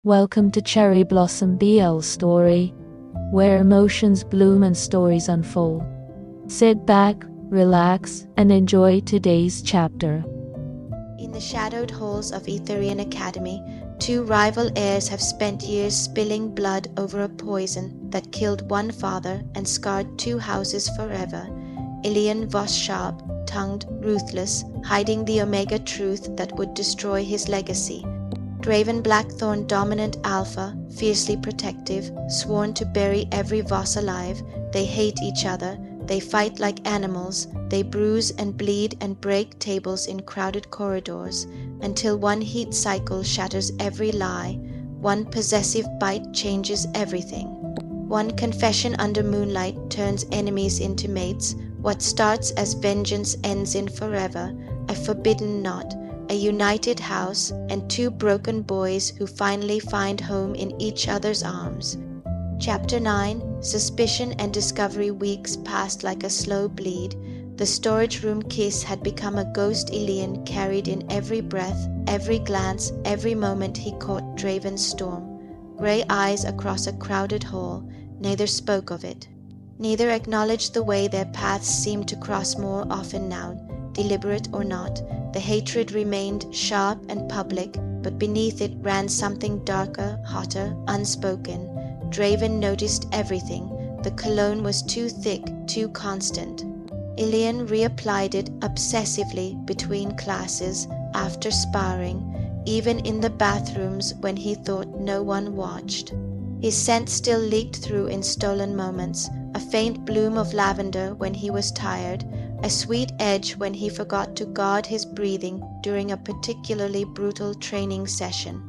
Welcome to Cherry Blossom BL Story, where emotions bloom and stories unfold. Sit back, relax, and enjoy today's chapter. In the shadowed halls of Aetherion Academy, two rival heirs have spent years spilling blood over a poison that killed one father and scarred two houses forever. Elian Voss, sharp-tongued, ruthless, hiding the Omega truth that would destroy his legacy. Draven Blackthorne, dominant alpha, fiercely protective, sworn to bury every Voss alive. They hate each other, they fight like animals, they bruise and bleed and break tables in crowded corridors, until one heat cycle shatters every lie, one possessive bite changes everything. One confession under moonlight turns enemies into mates. What starts as vengeance ends in forever, a forbidden knot, a united house, and two broken boys who finally find home in each other's arms. Chapter 9. Suspicion and discovery. Weeks passed like a slow bleed. The storage room kiss had become a ghost Elian carried in every breath, every glance, every moment he caught Draven's storm. Grey eyes across a crowded hall, neither spoke of it. Neither acknowledged the way their paths seemed to cross more often now, deliberate or not. The hatred remained sharp and public, but beneath it ran something darker, hotter, unspoken. Draven noticed everything. The cologne was too thick, too constant. Elian reapplied it obsessively between classes, after sparring, even in the bathrooms when he thought no one watched. His scent still leaked through in stolen moments, a faint bloom of lavender when he was tired, a sweet edge when he forgot to guard his breathing during a particularly brutal training session.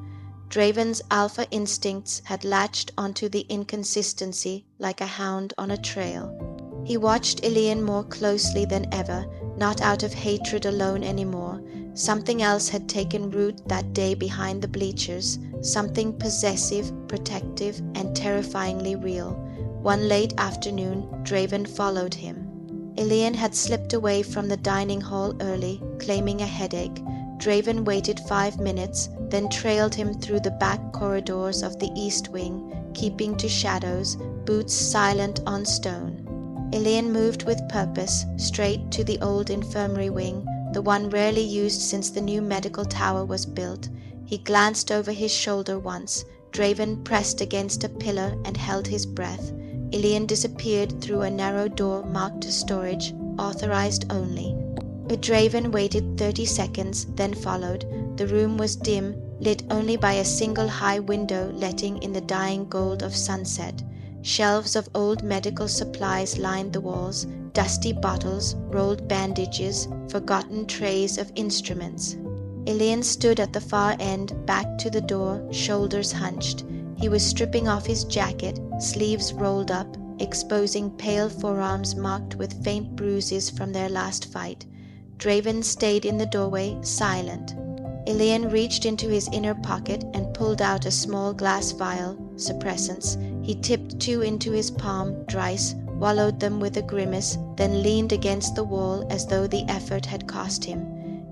Draven's alpha instincts had latched onto the inconsistency like a hound on a trail. He watched Elian more closely than ever, not out of hatred alone anymore. Something else had taken root that day behind the bleachers, something possessive, protective, and terrifyingly real. One late afternoon, Draven followed him. Elian had slipped away from the dining hall early, claiming a headache. Draven waited 5 minutes, then trailed him through the back corridors of the east wing, keeping to shadows, boots silent on stone. Elian moved with purpose, straight to the old infirmary wing, the one rarely used since the new medical tower was built. He glanced over his shoulder once. Draven pressed against a pillar and held his breath. Elian disappeared through a narrow door marked storage, authorized only. Draven waited 30 seconds, then followed. The room was dim, lit only by a single high window letting in the dying gold of sunset. Shelves of old medical supplies lined the walls, dusty bottles, rolled bandages, forgotten trays of instruments. Elian stood at the far end, back to the door, shoulders hunched. He was stripping off his jacket, sleeves rolled up, exposing pale forearms marked with faint bruises from their last fight. Draven stayed in the doorway, silent. Elian reached into his inner pocket and pulled out a small glass vial, suppressants. He tipped 2 into his palm, dries, swallowed them with a grimace, then leaned against the wall as though the effort had cost him.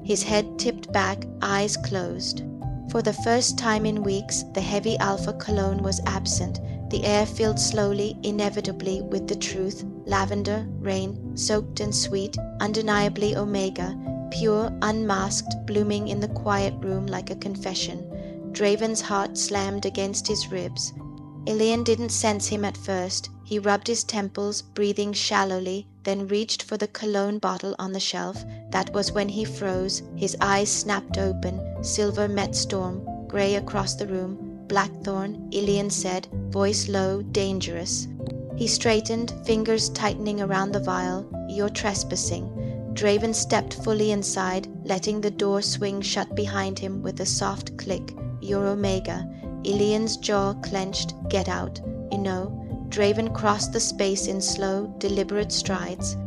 His head tipped back, eyes closed. For the first time in weeks, the heavy alpha cologne was absent. The air filled slowly, inevitably, with the truth. Lavender, rain, soaked and sweet, undeniably Omega, pure, unmasked, blooming in the quiet room like a confession. Draven's heart slammed against his ribs. Elian didn't sense him at first. He rubbed his temples, breathing shallowly, then reached for the cologne bottle on the shelf. That was when he froze. His eyes snapped open. Silver met storm, grey across the room. Blackthorne, Elian said, voice low, dangerous. He straightened, fingers tightening around the vial. You're trespassing. Draven stepped fully inside, letting the door swing shut behind him with a soft click. You're Omega. Elian's jaw clenched. Get out. You know. Draven crossed the space in slow, deliberate strides.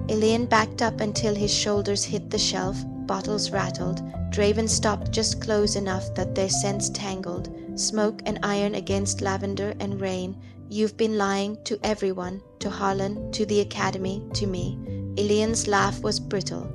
Elian backed up until his shoulders hit the shelf. Bottles rattled. Draven stopped just close enough that their scents tangled. Smoke and iron against lavender and rain. You've been lying to everyone, to Harlan, to the Academy, to me. Elian's laugh was brittle.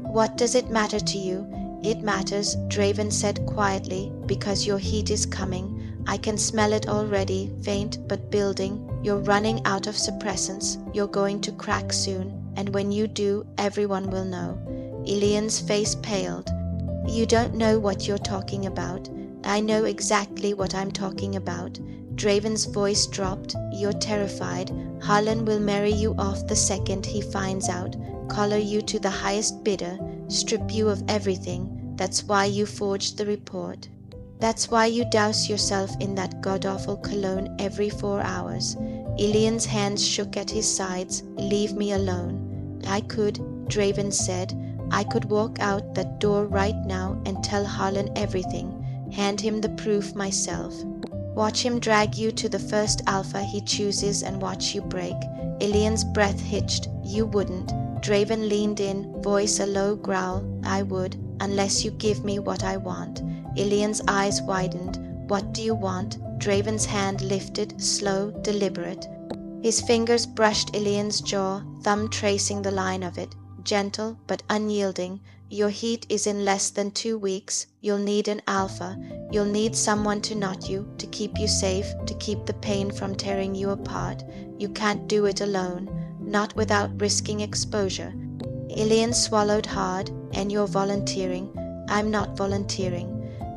What does it matter to you? It matters, Draven said quietly, because your heat is coming. I can smell it already, faint but building. You're running out of suppressants. You're going to crack soon, and when you do, everyone will know. Elian's face paled. You don't know what you're talking about. I know exactly what I'm talking about. Draven's voice dropped. You're terrified. Harlan will marry you off the second he finds out, collar you to the highest bidder, strip you of everything. That's why you forged the report. That's why you douse yourself in that god-awful cologne every 4 hours. Elian's hands shook at his sides. Leave me alone. I could, Draven said. I could walk out that door right now and tell Harlan everything, hand him the proof myself. Watch him drag you to the first alpha he chooses and watch you break. Elian's breath hitched. You wouldn't. Draven leaned in, voice a low growl. I would, unless you give me what I want. Elian's eyes widened. What do you want? Draven's hand lifted, slow, deliberate. His fingers brushed Elian's jaw, thumb tracing the line of it. Gentle but unyielding. Your heat is in less than 2 weeks. You'll need an alpha. You'll need someone to knot you, to keep you safe, to keep the pain from tearing you apart. You can't do it alone, not without risking exposure. Elian swallowed hard. And you're volunteering. I'm not volunteering.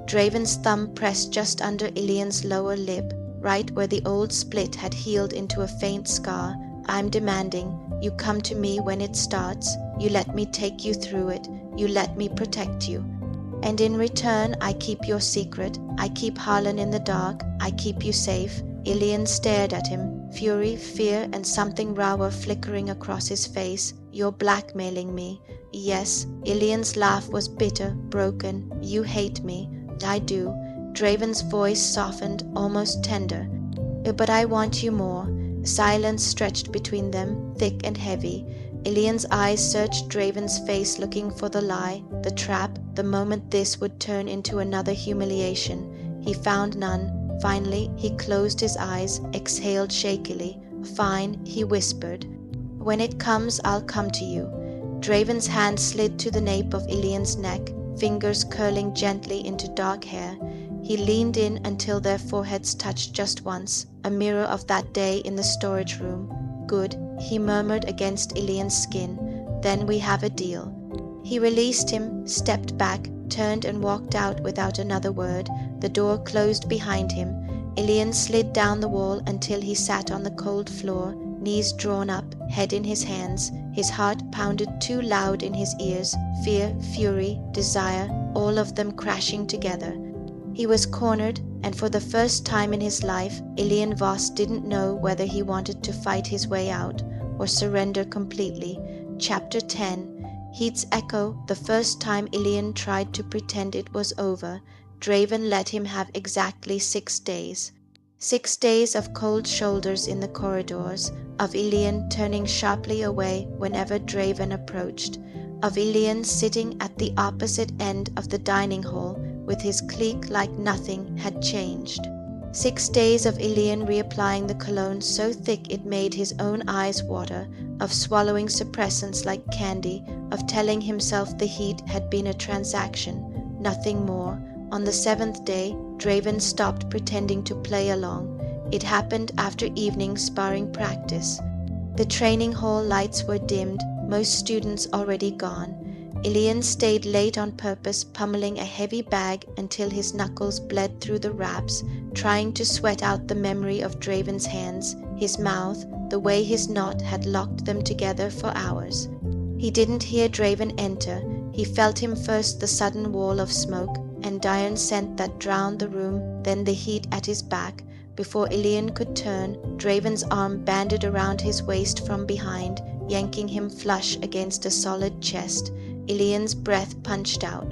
Draven's thumb pressed just under Elian's lower lip, right where the old split had healed into a faint scar. I'm demanding. You come to me when it starts. You let me take you through it. You let me protect you. And in return, I keep your secret. I keep Harlan in the dark. I keep you safe. Elian stared at him, fury, fear, and something rawer flickering across his face. You're blackmailing me. Yes, Elian's laugh was bitter, broken. You hate me. I do. Draven's voice softened, almost tender. But I want you more. Silence stretched between them, thick and heavy. Elian's eyes searched Draven's face, looking for the lie, the trap, the moment this would turn into another humiliation. He found none. Finally, he closed his eyes, exhaled shakily. Fine, he whispered. When it comes, I'll come to you. Draven's hand slid to the nape of Elian's neck, fingers curling gently into dark hair. He leaned in until their foreheads touched just once, a mirror of that day in the storage room. Good, he murmured against Elian's skin. Then we have a deal. He released him, stepped back, turned and walked out without another word. The door closed behind him. Elian slid down the wall until he sat on the cold floor, knees drawn up, head in his hands. His heart pounded too loud in his ears, fear, fury, desire, all of them crashing together. He was cornered, and for the first time in his life, Elian Voss didn't know whether he wanted to fight his way out or surrender completely. Chapter 10. Heat's echo, the first time Elian tried to pretend it was over. Draven let him have exactly 6 days. 6 days of cold shoulders in the corridors, of Elian turning sharply away whenever Draven approached, of Elian sitting at the opposite end of the dining hall with his clique like nothing had changed. 6 days of Elian reapplying the cologne so thick it made his own eyes water, of swallowing suppressants like candy, of telling himself the heat had been a transaction, nothing more. On the 7th day, Draven stopped pretending to play along. It happened after evening sparring practice. The training hall lights were dimmed, most students already gone. Elian stayed late on purpose, pummeling a heavy bag until his knuckles bled through the wraps, trying to sweat out the memory of Draven's hands, his mouth, the way his knot had locked them together for hours. He didn't hear Draven enter. He felt him first, the sudden wall of smoke and iron scent that drowned the room, then the heat at his back. Before Elian could turn, Draven's arm banded around his waist from behind, yanking him flush against a solid chest. Elian's breath punched out.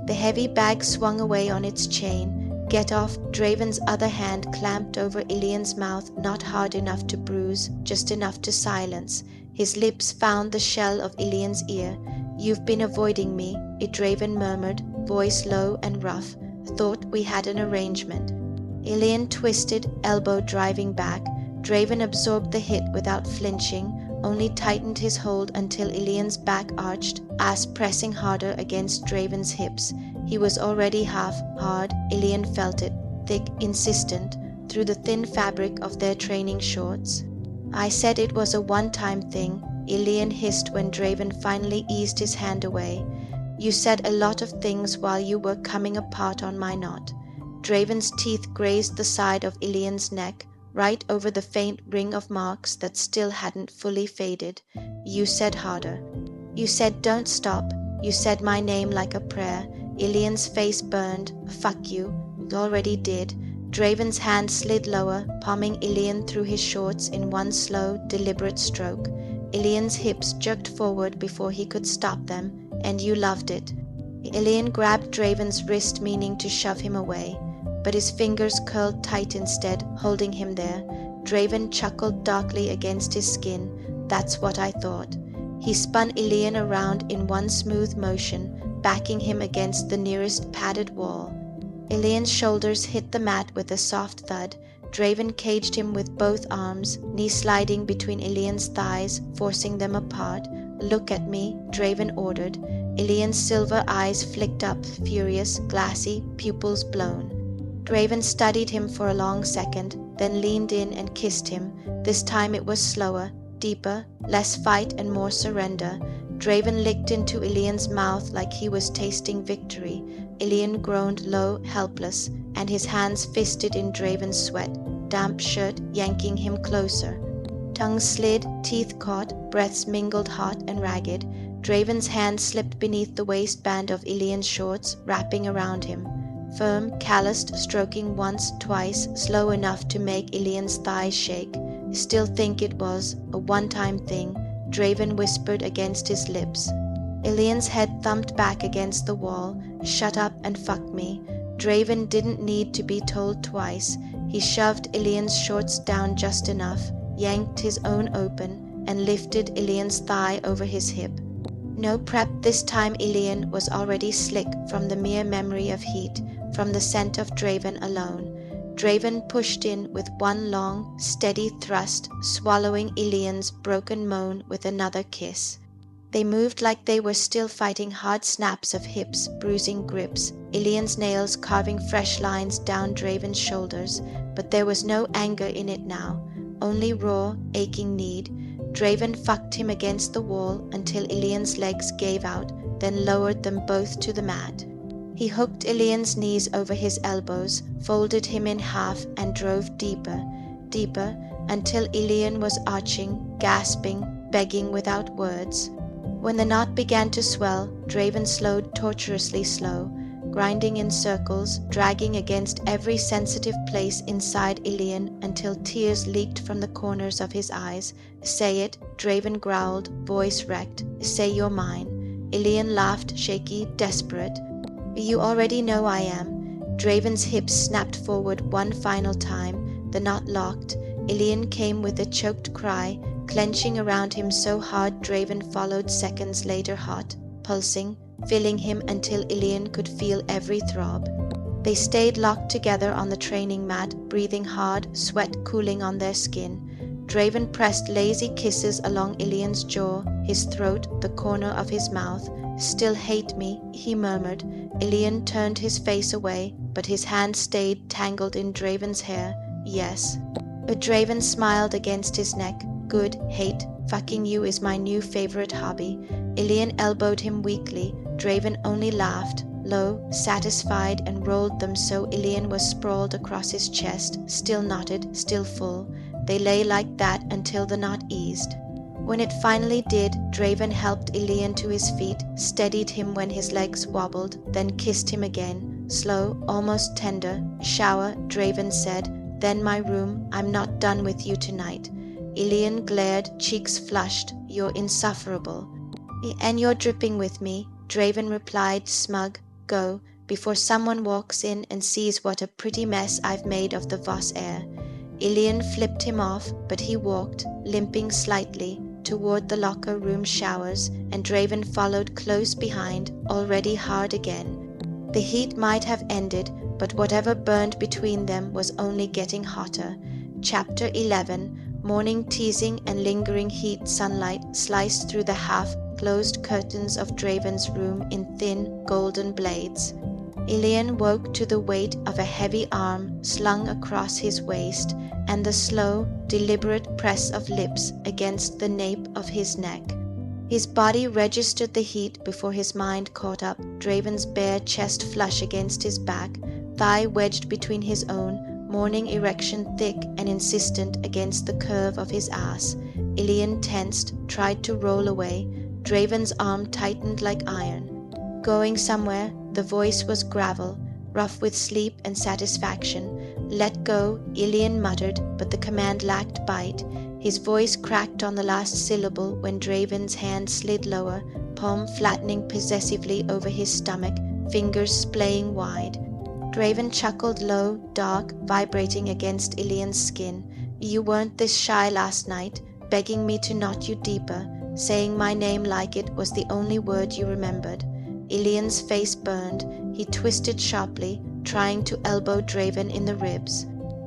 The heavy bag swung away on its chain. Get off! Draven's other hand clamped over Elian's mouth, not hard enough to bruise, just enough to silence. His lips found the shell of Elian's ear. You've been avoiding me, Draven murmured, voice low and rough. Thought we had an arrangement. Elian twisted, elbow driving back. Draven absorbed the hit without flinching, only tightened his hold until Elian's back arched, ass pressing harder against Draven's hips. He was already half hard. Elian felt it. thick, insistent, through the thin fabric of their training shorts. I said it was a one-time thing, Elian hissed when Draven finally eased his hand away. You said a lot of things while you were coming apart on my knot. Draven's teeth grazed the side of Elian's neck, right over the faint ring of marks that still hadn't fully faded. You said harder. You said don't stop. You said my name like a prayer. Elian's face burned. Fuck you. It already did. Draven's hand slid lower, palming Elian through his shorts in one slow, deliberate stroke. Elian's hips jerked forward before he could stop them, and you loved it. Elian grabbed Draven's wrist, meaning to shove him away, but his fingers curled tight instead, holding him there. Draven chuckled darkly against his skin. That's what I thought. He spun Elian around in one smooth motion, backing him against the nearest padded wall. Elian's shoulders hit the mat with a soft thud. Draven caged him with both arms, knee sliding between Elian's thighs, forcing them apart. Look at me, Draven ordered. Elian's silver eyes flicked up, furious, glassy, pupils blown. Draven studied him for a long second, then leaned in and kissed him. This time it was slower, deeper, less fight and more surrender. Draven licked into Elian's mouth like he was tasting victory. Elian groaned low, helpless, and his hands fisted in Draven's sweat, damp shirt yanking him closer. Tongue slid, teeth caught, breaths mingled hot and ragged. Draven's hand slipped beneath the waistband of Elian's shorts, wrapping around him. Firm, calloused, stroking once, twice, slow enough to make Elian's thighs shake. Still think it was a one-time thing, Draven whispered against his lips. Elian's head thumped back against the wall. Shut up and fuck me. Draven didn't need to be told twice. He shoved Elian's shorts down just enough, yanked his own open, and lifted Elian's thigh over his hip. No prep this time. Elian was already slick from the mere memory of heat, from the scent of Draven alone. Draven pushed in with one long, steady thrust, swallowing Elian's broken moan with another kiss. They moved like they were still fighting, hard snaps of hips, bruising grips, Elian's nails carving fresh lines down Draven's shoulders, but there was no anger in it now, only raw, aching need. Draven fucked him against the wall until Elian's legs gave out, then lowered them both to the mat. He hooked Elian's knees over his elbows, folded him in half, and drove deeper, deeper, until Elian was arching, gasping, begging without words. When the knot began to swell, Draven slowed torturously slow, grinding in circles, dragging against every sensitive place inside Elian until tears leaked from the corners of his eyes. Say it, Draven growled, voice wrecked. Say you're mine. Elian laughed, shaky, desperate. You already know I am. Draven's hips snapped forward one final time, the knot locked. Elian came with a choked cry, clenching around him so hard Draven followed seconds later, hot, pulsing, filling him until Elian could feel every throb. They stayed locked together on the training mat, breathing hard, sweat cooling on their skin. Draven pressed lazy kisses along Elian's jaw, his throat, the corner of his mouth. Still hate me, he murmured. Elian turned his face away, but his hand stayed tangled in Draven's hair. Yes. But Draven smiled against his neck. Good, hate, fucking you is my new favorite hobby. Elian elbowed him weakly. Draven only laughed, low, satisfied, and rolled them so Elian was sprawled across his chest, still knotted, still full. They lay like that until the knot eased. When it finally did, Draven helped Elian to his feet, steadied him when his legs wobbled, then kissed him again. Slow, almost tender. Shower, Draven said. Then my room. I'm not done with you tonight. Elian glared, cheeks flushed. You're insufferable. And you're dripping with me, Draven replied, smug. Go, before someone walks in and sees what a pretty mess I've made of the Voss heir. Elian flipped him off, but he walked, limping slightly, toward the locker room showers, and Draven followed close behind, already hard again. The heat might have ended, but whatever burned between them was only getting hotter. Chapter 11. Morning teasing and lingering heat sunlight sliced through the half-closed curtains of Draven's room in thin, golden blades. Elian woke to the weight of a heavy arm slung across his waist and the slow, deliberate press of lips against the nape of his neck. His body registered the heat before his mind caught up Draven's bare chest flush against his back, thigh wedged between his own, morning erection thick and insistent against the curve of his ass. Elian tensed, tried to roll away. Draven's arm tightened like iron. Going somewhere, the voice was gravel, rough with sleep and satisfaction. Let go, Elian muttered, but the command lacked bite. His voice cracked on the last syllable when Draven's hand slid lower, palm flattening possessively over his stomach, fingers splaying wide. Draven chuckled low, dark, vibrating against Elian's skin. You weren't this shy last night, begging me to knot you deeper. Saying my name like it was the only word you remembered. Elian's face burned. He twisted sharply, trying to elbow Draven in the ribs.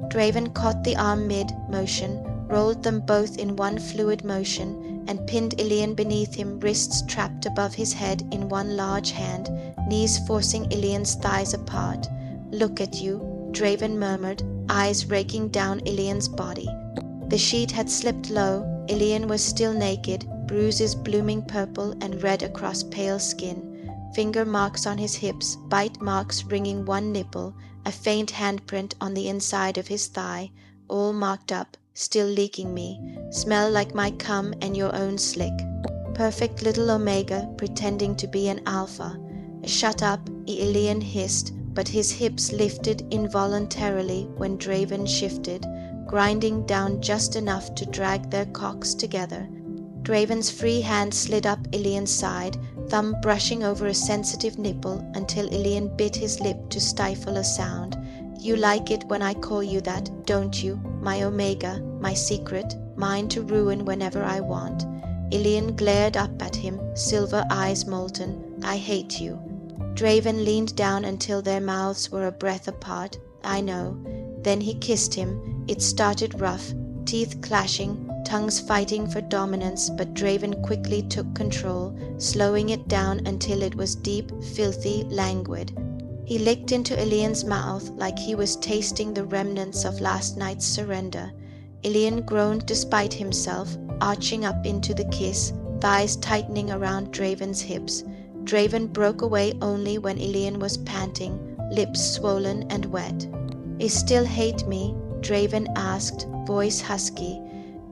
Draven caught the arm mid-motion, rolled them both in one fluid motion, and pinned Elian beneath him, wrists trapped above his head in one large hand, knees forcing Elian's thighs apart. Look at you, Draven murmured, eyes raking down Elian's body. The sheet had slipped low. Elian was still naked, bruises blooming purple and red across pale skin. Finger marks on his hips, bite marks ringing one nipple, a faint handprint on the inside of his thigh, all marked up, still leaking me, smell like my cum and your own slick. Perfect little Omega pretending to be an alpha. Shut up, Elian hissed, but his hips lifted involuntarily when Draven shifted, grinding down just enough to drag their cocks together. Draven's free hand slid up Elian's side, thumb brushing over a sensitive nipple until Elian bit his lip to stifle a sound. You like it when I call you that, don't you? My Omega, my secret, mine to ruin whenever I want. Elian glared up at him, silver eyes molten. I hate you. Draven leaned down until their mouths were a breath apart. I know. Then he kissed him. It started rough, teeth clashing, tongues fighting for dominance, but Draven quickly took control, slowing it down until it was deep, filthy, languid. He licked into Elian's mouth like he was tasting the remnants of last night's surrender. Elian groaned despite himself, arching up into the kiss, thighs tightening around Draven's hips. Draven broke away only when Elian was panting, lips swollen and wet. You still hate me? Draven asked, voice husky.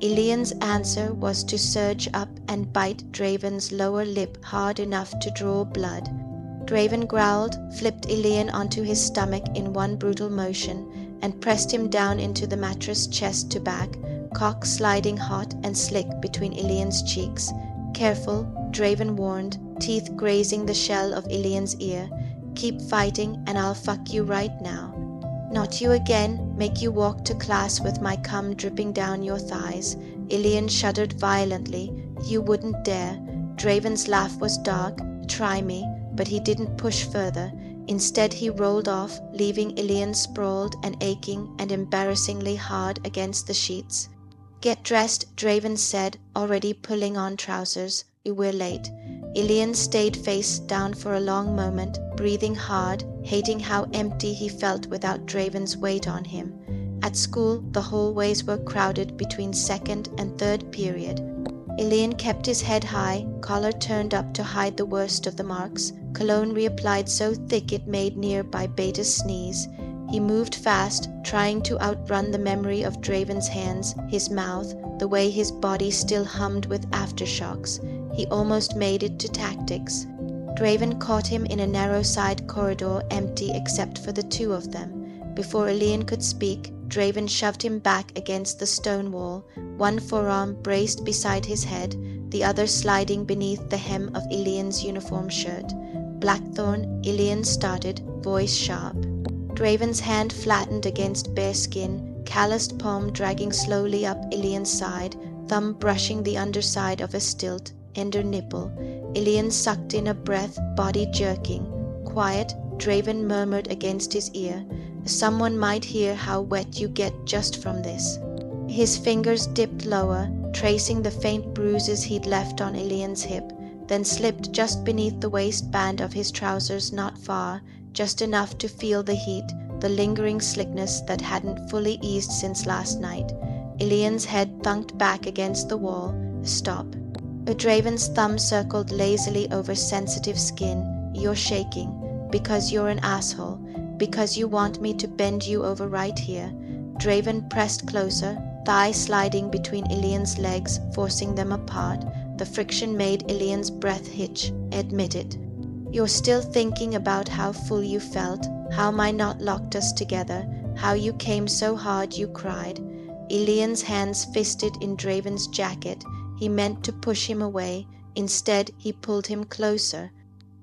Elian's answer was to surge up and bite Draven's lower lip hard enough to draw blood. Draven growled, flipped Elian onto his stomach in one brutal motion, and pressed him down into the mattress chest to back, cock sliding hot and slick between Elian's cheeks. Careful, Draven warned, teeth grazing the shell of Elian's ear. Keep fighting and I'll fuck you right now. Not you again, make you walk to class with my cum dripping down your thighs. Elian shuddered violently. You wouldn't dare. Draven's laugh was dark. Try me. But he didn't push further. Instead he rolled off, leaving Elian sprawled and aching and embarrassingly hard against the sheets. Get dressed, Draven said, already pulling on trousers. We're late. Elian stayed face down for a long moment, breathing hard, hating how empty he felt without Draven's weight on him. At school, the hallways were crowded between second and third period. Elian kept his head high, collar turned up to hide the worst of the marks, cologne reapplied so thick it made nearby Beta's sneeze. He moved fast, trying to outrun the memory of Draven's hands, his mouth, the way his body still hummed with aftershocks. He almost made it to tactics. Draven caught him in a narrow side corridor, empty except for the two of them. Before Elian could speak, Draven shoved him back against the stone wall, one forearm braced beside his head, the other sliding beneath the hem of Elian's uniform shirt. Blackthorne, Elian started, voice sharp. Draven's hand flattened against bare skin, calloused palm dragging slowly up Elian's side, thumb brushing the underside of a stilt, ender nipple. Elian sucked in a breath, body jerking. Quiet, Draven murmured against his ear. Someone might hear how wet you get just from this. His fingers dipped lower, tracing the faint bruises he'd left on Elian's hip, then slipped just beneath the waistband of his trousers not far, just enough to feel the heat, the lingering slickness that hadn't fully eased since last night. Elian's head thunked back against the wall. Stop. A Draven's thumb circled lazily over sensitive skin. You're shaking. Because you're an asshole. Because you want me to bend you over right here. Draven pressed closer, thigh sliding between Elian's legs, forcing them apart. The friction made Elian's breath hitch. Admit it. You're still thinking about how full you felt, how my knot locked us together, how you came so hard you cried. Elian's hands fisted in Draven's jacket. He meant to push him away. Instead, he pulled him closer.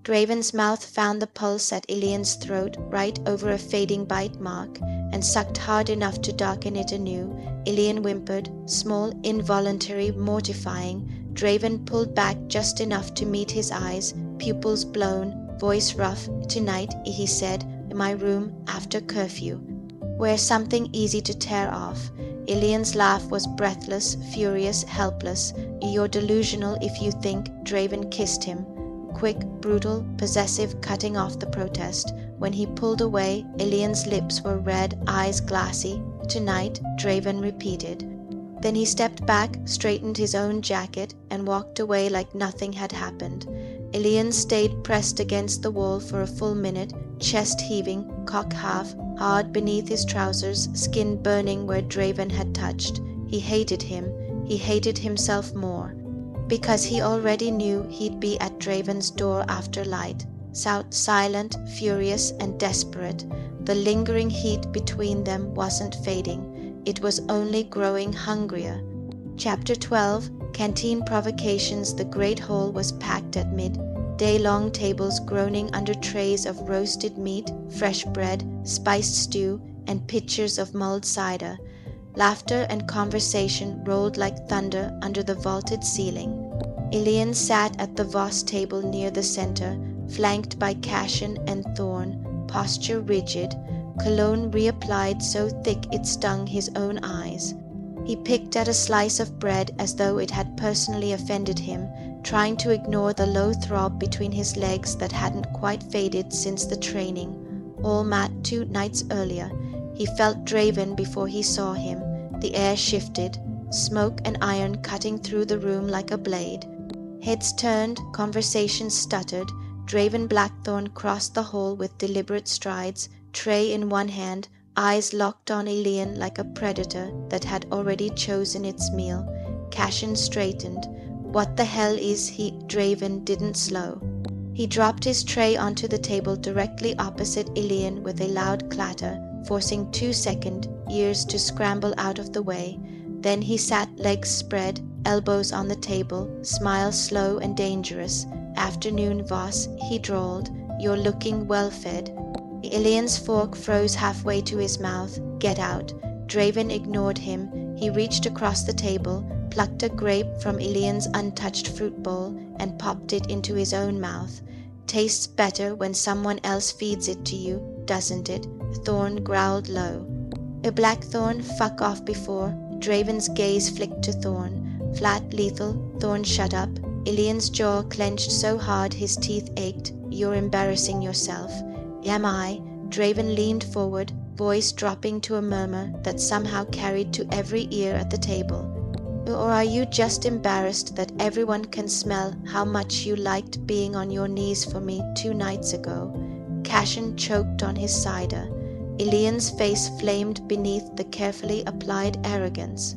Draven's mouth found the pulse at Elian's throat, right over a fading bite mark, and sucked hard enough to darken it anew. Elian whimpered, small, involuntary, mortifying. Draven pulled back just enough to meet his eyes, pupils blown, voice rough. Tonight, he said, in my room, after curfew. Wear something easy to tear off. Elian's laugh was breathless, furious, helpless. You're delusional if you think. Draven kissed him. Quick, brutal, possessive, cutting off the protest. When he pulled away, Elian's lips were red, eyes glassy. Tonight, Draven repeated. Then he stepped back, straightened his own jacket, and walked away like nothing had happened. Elian stayed pressed against the wall for a full minute, chest heaving, cock half, hard beneath his trousers, skin burning where Draven had touched. He hated him. He hated himself more. Because he already knew he'd be at Draven's door after light, silent, furious, and desperate. The lingering heat between them wasn't fading. It was only growing hungrier. Chapter 12, Canteen Provocations. The great hall was packed at mid-day-long tables groaning under trays of roasted meat, fresh bread, spiced stew, and pitchers of mulled cider. Laughter and conversation rolled like thunder under the vaulted ceiling. Elian sat at the Voss table near the center, flanked by Cashen and Thorn, posture rigid, cologne reapplied so thick it stung his own eyes. He picked at a slice of bread as though it had personally offended him, trying to ignore the low throb between his legs that hadn't quite faded since the training. All mat 2 nights earlier. He felt Draven before he saw him. The air shifted, smoke and iron cutting through the room like a blade. Heads turned, conversations stuttered. Draven Blackthorne crossed the hall with deliberate strides, tray in one hand, eyes locked on Elian like a predator that had already chosen its meal. Cashen straightened. What the hell is he? Draven didn't slow. He dropped his tray onto the table directly opposite Elian with a loud clatter, forcing 2-second ears to scramble out of the way. Then he sat legs spread, elbows on the table, smile slow and dangerous. Afternoon, Voss, he drawled. You're looking well fed. Elian's fork froze halfway to his mouth. Get out. Draven ignored him. He reached across the table, plucked a grape from Elian's untouched fruit bowl, and popped it into his own mouth. Tastes better when someone else feeds it to you, doesn't it? Thorn growled low. A Blackthorne, fuck off before. Draven's gaze flicked to Thorn. Flat, lethal. Thorn shut up. Elian's jaw clenched so hard his teeth ached. You're embarrassing yourself. Am I? Draven leaned forward, voice dropping to a murmur that somehow carried to every ear at the table. Or are you just embarrassed that everyone can smell how much you liked being on your knees for me 2 nights ago? Cashen choked on his cider. Elian's face flamed beneath the carefully applied arrogance.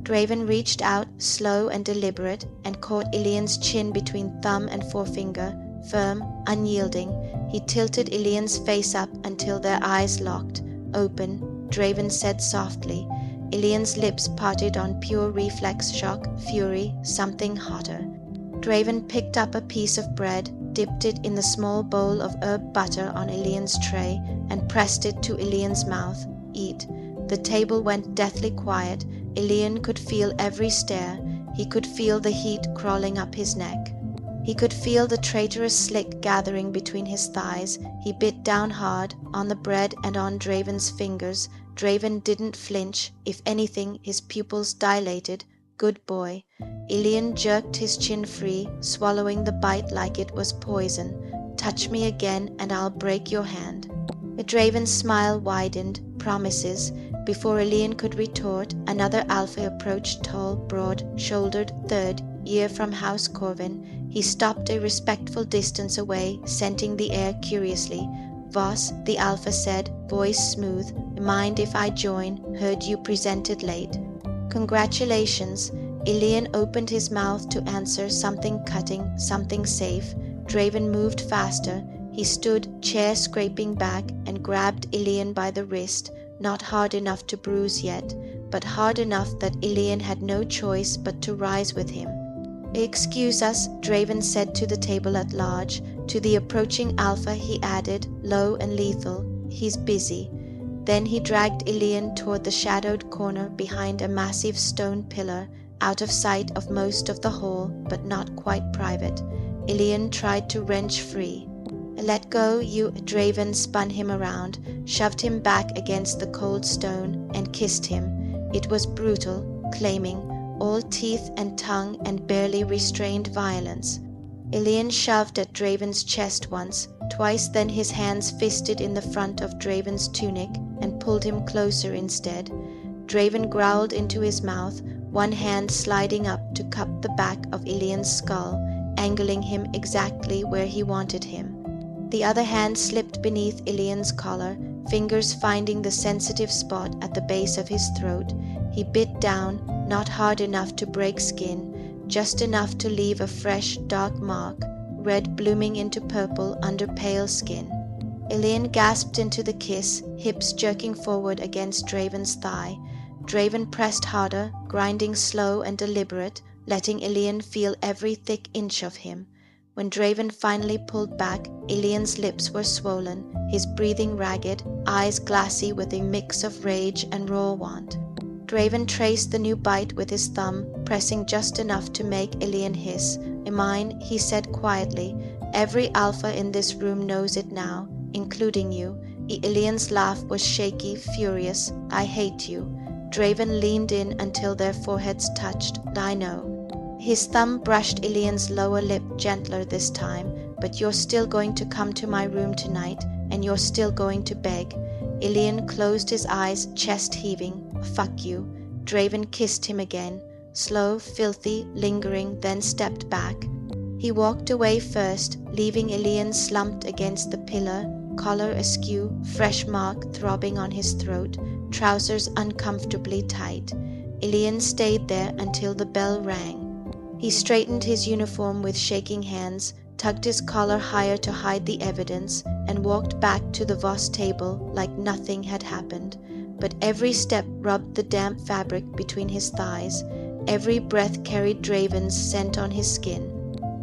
Draven reached out, slow and deliberate, and caught Elian's chin between thumb and forefinger, firm, unyielding. He tilted Elian's face up until their eyes locked. Open, Draven said softly. Elian's lips parted on pure reflex shock, fury, something hotter. Draven picked up a piece of bread, dipped it in the small bowl of herb butter on Elian's tray, and pressed it to Elian's mouth. Eat. The table went deathly quiet. Elian could feel every stare. He could feel the heat crawling up his neck. He could feel the traitorous slick gathering between his thighs. He bit down hard, on the bread and on Draven's fingers. Draven didn't flinch. If anything, his pupils dilated. Good boy. Elian jerked his chin free, swallowing the bite like it was poison. Touch me again and I'll break your hand." Draven's smile widened. Promises. Before Elian could retort, another alpha approached, tall, broad-shouldered, third year from House Corvin. He stopped a respectful distance away, scenting the air curiously. "Voss," the alpha said, voice smooth. "Mind if I join? Heard you presented late." "Congratulations." Elian opened his mouth to answer, something cutting, something safe. Draven moved faster. He stood, chair scraping back, and grabbed Elian by the wrist, not hard enough to bruise yet, but hard enough that Elian had no choice but to rise with him. "Excuse us," Draven said to the table at large. To the approaching alpha he added, low and lethal, "He's busy." Then he dragged Elian toward the shadowed corner behind a massive stone pillar, out of sight of most of the hall, but not quite private. Elian tried to wrench free. "Let go, you." Draven spun him around, shoved him back against the cold stone, and kissed him. It was brutal, claiming, all teeth and tongue and barely restrained violence. Elian shoved at Draven's chest once, twice, then his hands fisted in the front of Draven's tunic and pulled him closer instead. Draven growled into his mouth, one hand sliding up to cup the back of Elian's skull, angling him exactly where he wanted him. The other hand slipped beneath Elian's collar, fingers finding the sensitive spot at the base of his throat. He bit down, not hard enough to break skin, just enough to leave a fresh, dark mark, red blooming into purple under pale skin. Elian gasped into the kiss, hips jerking forward against Draven's thigh. Draven pressed harder, grinding slow and deliberate, letting Elian feel every thick inch of him. When Draven finally pulled back, Elian's lips were swollen, his breathing ragged, eyes glassy with a mix of rage and raw want. Draven traced the new bite with his thumb, pressing just enough to make Elian hiss. "Mine," he said quietly. "Every alpha in this room knows it now, including you." Elian's laugh was shaky, furious. "I hate you." Draven leaned in until their foreheads touched. "I know." His thumb brushed Elian's lower lip gentler this time. "But you're still going to come to my room tonight, and you're still going to beg." Elian closed his eyes, chest heaving. "Fuck you." Draven kissed him again. Slow, filthy, lingering, then stepped back. He walked away first, leaving Elian slumped against the pillar, collar askew, fresh mark throbbing on his throat, trousers uncomfortably tight. Elian stayed there until the bell rang. He straightened his uniform with shaking hands, tugged his collar higher to hide the evidence, and walked back to the Voss table like nothing had happened. But every step rubbed the damp fabric between his thighs, every breath carried Draven's scent on his skin,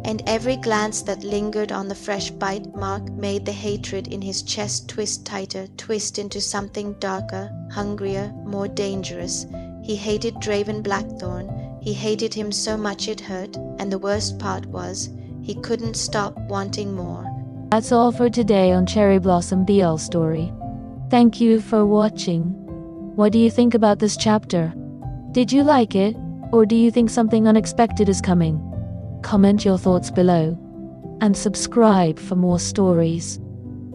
and every glance that lingered on the fresh bite mark made the hatred in his chest twist tighter, twist into something darker, hungrier, more dangerous. He hated Draven Blackthorne. He hated him so much it hurt, and the worst part was, he couldn't stop wanting more. That's all for today on Cherry Blossom BL Story. Thank you for watching. What do you think about this chapter? Did you like it, or do you think something unexpected is coming? Comment your thoughts below, and subscribe for more stories.